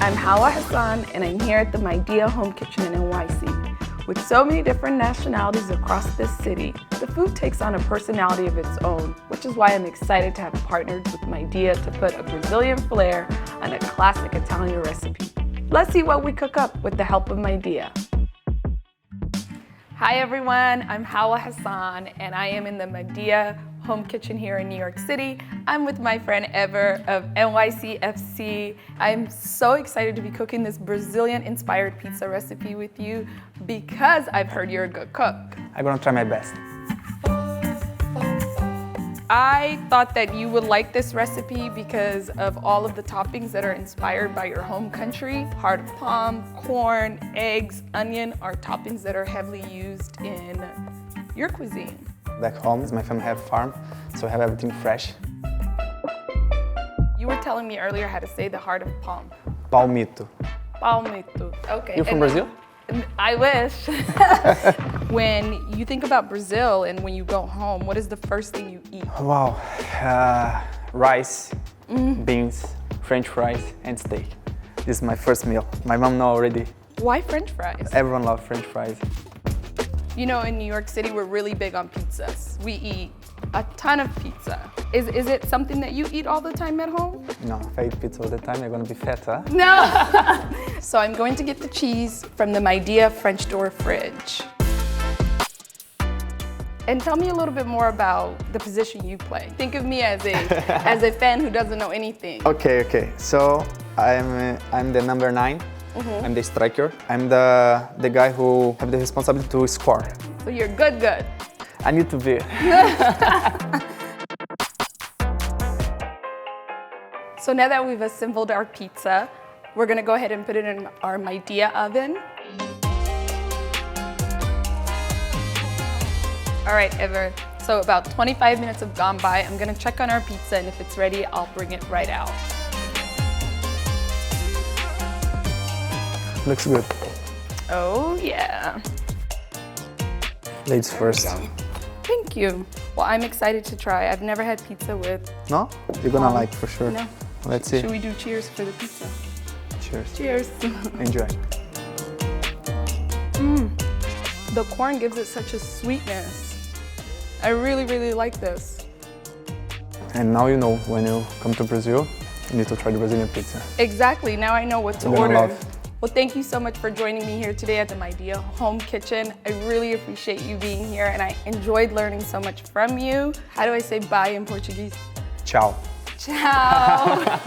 I'm Hawa Hassan, and I'm here at the Midea Home Kitchen in NYC. With so many different nationalities across this city, the food takes on a personality of its own, which is why I'm excited to have partnered with Midea to put a Brazilian flair on a classic Italian recipe. Let's see what we cook up with the help of Midea. Hi everyone, I'm Hawa Hassan, and I am in the Midea Home Kitchen here in New York City. I'm with my friend Heber of NYCFC. I'm so excited to be cooking this Brazilian-inspired pizza recipe with you because I've heard you're a good cook. I'm gonna try my best. I thought that you would like this recipe because of all of the toppings that are inspired by your home country. Heart of palm, corn, eggs, onion are toppings that are heavily used in your cuisine. Back home, my family have a farm, so I have everything fresh. You were telling me earlier how to say the heart of palm. Palmito. Palmito. Okay. You from Brazil? I wish. When you think about Brazil and when you go home, what is the first thing you eat? Wow. Rice, beans, French fries, and steak. This is my first meal. My mom know already. Why French fries? Everyone loves French fries. You know, in New York City, we're really big on pizzas. We eat a ton of pizza. Is it something that you eat all the time at home? No, if I eat pizza all the time, I'm gonna be fat, huh? No! So I'm going to get the cheese from the Midea French door fridge. And tell me a little bit more about the position you play. Think of me as a fan who doesn't know anything. Okay. So I'm the number 9. I'm the striker. I'm the guy who have the responsibility to score. So you're good. I need to be. So now that we've assembled our pizza, we're gonna go ahead and put it in our Midea oven. All right, Heber. So about 25 minutes have gone by. I'm gonna check on our pizza, and if it's ready, I'll bring it right out. Looks good. Oh, yeah. Ladies first. Thank you. Well, I'm excited to try. I've never had pizza with... No? You're gonna like for sure. No. Let's see. Should we do cheers for the pizza? Cheers. Cheers. Enjoy. The corn gives it such a sweetness. I really like this. And now you know, when you come to Brazil, you need to try the Brazilian pizza. Exactly. Now I know what to You're gonna order. love. Well, thank you so much for joining me here today at the Midea Home Kitchen. I really appreciate you being here, and I enjoyed learning so much from you. How do I say bye in Portuguese? Ciao. Ciao.